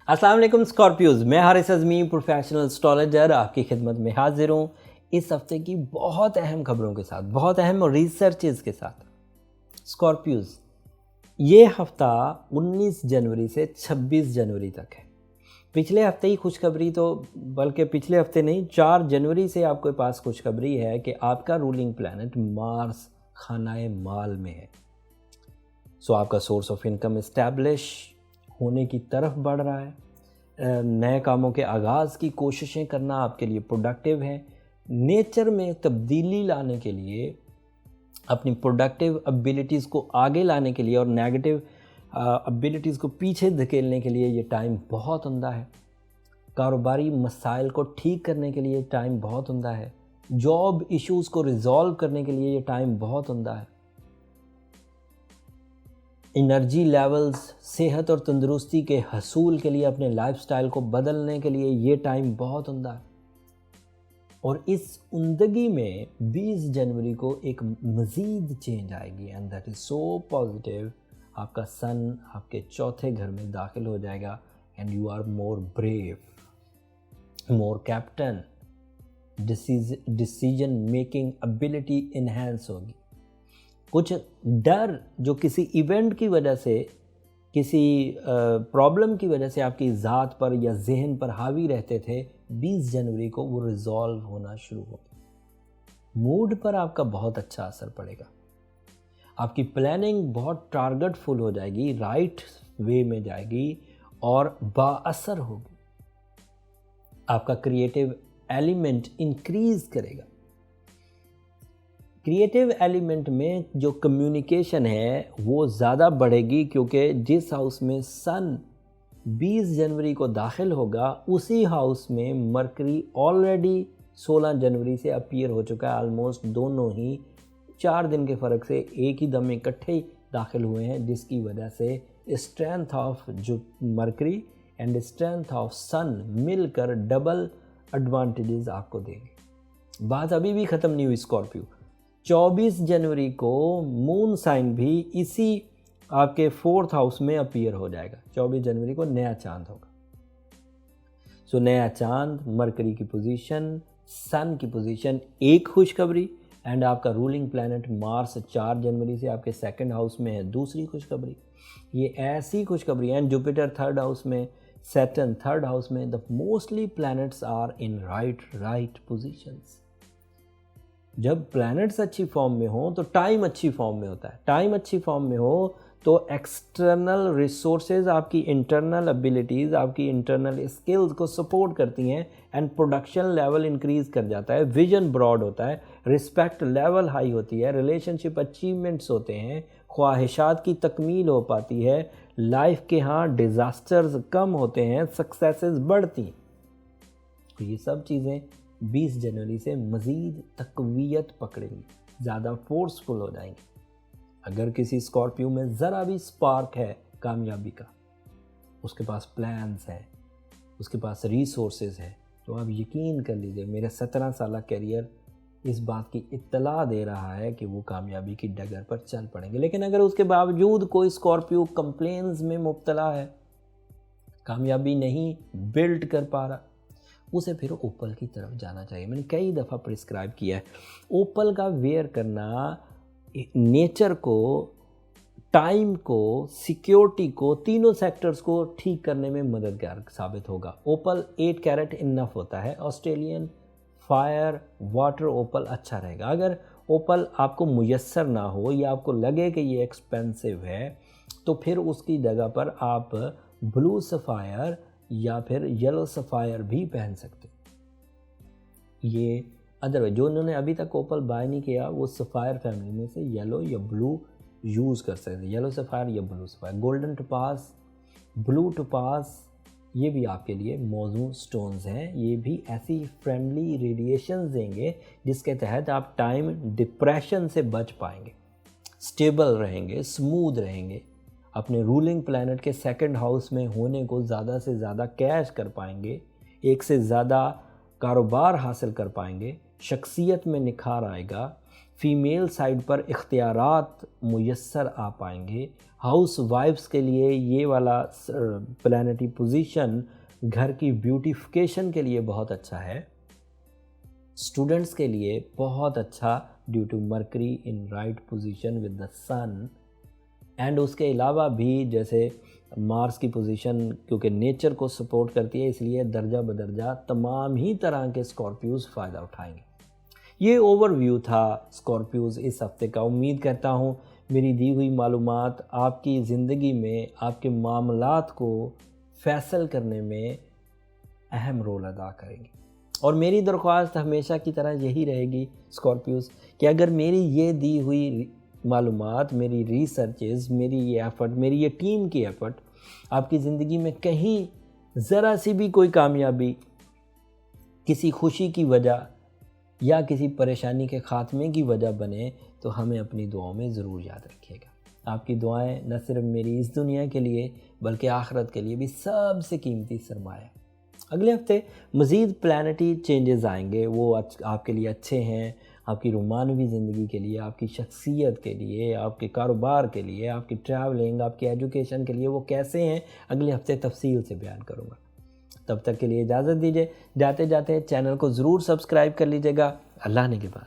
अस्सलाम वालेकुम स्कॉर्पियोज, मैं हारिस अज़मी प्रोफेशनल एस्ट्रोलॉजर आपकी खिदमत में हाजिर हूँ इस हफ्ते की बहुत अहम खबरों के साथ, बहुत अहम रिसर्चेज के साथ। स्कॉर्पियोज, ये हफ्ता 19 जनवरी से 26 जनवरी तक है। पिछले हफ्ते ही खुशखबरी, तो बल्कि पिछले हफ्ते नहीं, 4 जनवरी से आपके पास खुशखबरी है कि आपका रूलिंग प्लैनेट मार्स खानाए माल में है। सो आपका सोर्स ऑफ इनकम इस्टेब्लिश होने की तरफ बढ़ रहा है। नए कामों के आगाज़ की कोशिशें करना आपके लिए प्रोडक्टिव है। नेचर में तब्दीली लाने के लिए, अपनी प्रोडक्टिव एबिलिटीज़ को आगे लाने के लिए और नेगेटिव एबिलिटीज़ को पीछे धकेलने के लिए ये टाइम बहुत उम्दा है। कारोबारी मसाइल को ठीक करने के लिए टाइम बहुत उम्दा है। जॉब इश्यूज़ को रिजॉल्व करने के लिए ये टाइम बहुत उम्दा है। एनर्जी लेवल्स, सेहत और तंदुरुस्ती के हसूल के लिए, अपने लाइफस्टाइल को बदलने के लिए ये टाइम बहुत उम्दा है। और इस उम्दगी में 20 जनवरी को एक मज़ीद चेंज आएगी and that is so positive. आपका सन आपके चौथे घर में दाखिल हो जाएगा and you are more brave, more captain. Decision making ability enhance होगी। कुछ डर जो किसी इवेंट की वजह से, किसी प्रॉब्लम की वजह से आपकी ज़ात पर या जहन पर हावी रहते थे, 20 जनवरी को वो रिजॉल्व होना शुरू होगा। मूड पर आपका बहुत अच्छा असर पड़ेगा। आपकी प्लानिंग बहुत टारगेटफुल हो जाएगी, राइट वे में जाएगी और बाअसर होगी। आपका क्रिएटिव एलिमेंट इंक्रीज करेगा। क्रिएटिव एलिमेंट में जो कम्युनिकेशन है वो ज़्यादा बढ़ेगी, क्योंकि जिस हाउस में सन 20 जनवरी को दाखिल होगा उसी हाउस में मरकरी ऑलरेडी 16 जनवरी से अपीयर हो चुका है। आलमोस्ट दोनों ही 4 दिन के फ़र्क से एक ही दम इकट्ठे ही दाखिल हुए हैं, जिसकी वजह से स्ट्रेंथ ऑफ जो मरकरी एंड स्ट्रेंथ ऑफ सन मिलकर डबल एडवांटेजेस आपको देंगे। बात अभी भी ख़त्म नहीं हुई स्कॉर्पियो। 24 जनवरी को मून साइन भी इसी आपके 4th हाउस में अपीयर हो जाएगा। 24 जनवरी को नया चांद होगा। सो नया चांद, मरकरी की पोजीशन, सन की पोजीशन, एक खुशखबरी। एंड आपका रूलिंग प्लैनेट मार्स 4 जनवरी से आपके 2nd हाउस में है, दूसरी खुशखबरी। ये ऐसी खुशखबरी है। जुपिटर 3rd हाउस में, सैटर्न 3rd हाउस में। The mostly planets are in right positions. जब प्लैनेट्स अच्छी फॉर्म में हो तो टाइम अच्छी फॉर्म में होता है। टाइम अच्छी फॉर्म में हो तो एक्सटर्नल रिसोर्सेज आपकी इंटरनल एबिलिटीज़, आपकी इंटरनल स्किल्स को सपोर्ट करती हैं एंड प्रोडक्शन लेवल इंक्रीज़ कर जाता है। विजन ब्रॉड होता है, रिस्पेक्ट लेवल हाई होती है, रिलेशनशिप अचीवमेंट्स होते हैं, ख्वाहिशात की तकमील हो पाती है, लाइफ के यहाँ डिज़ास्टर्स कम होते हैं, सक्सेसेस बढ़ती हैं। तो ये सब चीज़ें 20 जनवरी से मज़ीद तक़वियत पकड़ेंगी, ज़्यादा फोर्सफुल हो जाएंगी। अगर किसी स्कॉर्पियो में ज़रा भी स्पार्क है कामयाबी का, उसके पास प्लान्स हैं, उसके पास रिसोर्सेज है, तो आप यकीन कर लीजिए मेरा 17 साल कैरियर इस बात की इत्तला दे रहा है कि वो कामयाबी की डगर पर चल पड़ेंगे। लेकिन अगर उसके बावजूद कोई स्कॉर्पियो कंप्लेंस में मुब्तला है, कामयाबी नहीं बिल्ड कर पा रहा, उसे फिर ओपल की तरफ जाना चाहिए। मैंने कई दफ़ा प्रिस्क्राइब किया है, ओपल का वेयर करना नेचर को, टाइम को, सिक्योरिटी को, तीनों सेक्टर्स को ठीक करने में मददगार साबित होगा। ओपल 8 कैरेट इनफ होता है। ऑस्ट्रेलियन फायर वाटर ओपल अच्छा रहेगा। अगर ओपल आपको मुयस्सर ना हो या आपको लगे कि ये एक्सपेंसिव है, तो फिर उसकी जगह पर आप ब्लू सफ़ायर या फिर येलो सफ़ायर भी पहन सकते हो। ये अदरवाइज जो उन्होंने अभी तक ओपल बाय नहीं किया, वो सफ़ायर फैमिली में से येलो या ब्लू यूज़ कर सकते हैं। येलो सफ़ायर या blue sapphire. Golden topaz, blue topaz, ये भी आपके लिए मौजूद स्टोन्स हैं। ये भी ऐसी फ्रेंडली रेडिएशन देंगे जिसके तहत आप टाइम डिप्रेशन से बच पाएंगे, स्टेबल रहेंगे, स्मूथ रहेंगे, अपने रूलिंग प्लैनेट के 2nd हाउस में होने को ज़्यादा से ज़्यादा कैश कर पाएंगे, एक से ज़्यादा कारोबार हासिल कर पाएंगे, शख्सियत में निखार आएगा, फ़ीमेल साइड पर इख्तियारात मुयस्सर आ पाएंगे। हाउस वाइफ्स के लिए ये वाला प्लैनेटरी पोजीशन घर की ब्यूटिफिकेशन के लिए बहुत अच्छा है। स्टूडेंट्स के लिए बहुत अच्छा due to Mercury in right position with the sun. And उसके अलावा भी जैसे मार्स की पोजीशन क्योंकि नेचर को सपोर्ट करती है, इसलिए दर्जा बदर्जा तमाम ही तरह के स्कॉर्पियोज़ फ़ायदा उठाएंगे। ये ओवरव्यू था स्कॉर्पियोज़ इस हफ्ते का। उम्मीद करता हूँ मेरी दी हुई मालूमात आपकी ज़िंदगी में आपके मामलात को फैसल करने में अहम रोल अदा करेंगी। और मेरी दरख्वास्त हमेशा की तरह यही रहेगी स्कॉर्पियोज़ कि अगर मेरी ये दी हुई मालूमात, मेरी रिसर्चेज़, मेरी ये एफ़र्ट, मेरी ये टीम की एफ़र्ट आपकी ज़िंदगी में कहीं ज़रा सी भी कोई कामयाबी, किसी खुशी की वजह या किसी परेशानी के ख़ात्मे की वजह बने तो हमें अपनी दुआओं में ज़रूर याद रखिएगा। आपकी दुआएं न सिर्फ मेरी इस दुनिया के लिए बल्कि आखिरत के लिए भी सबसे कीमती सरमाया। अगले हफ्ते मज़ीद प्लैनेटरी चेंजेस आएंगे, वो आपके लिए अच्छे हैं, आपकी रोमानवी ज़िंदगी के लिए, आपकी शख्सियत के लिए, आपके कारोबार के लिए, आपकी ट्रैवलिंग, आपकी एजुकेशन के लिए वो कैसे हैं अगले हफ्ते तफसील से बयान करूँगा। तब तक के लिए इजाज़त दीजिए। जाते जाते चैनल को ज़रूर सब्सक्राइब कर लीजिएगा। अल्लाह ने के बाद।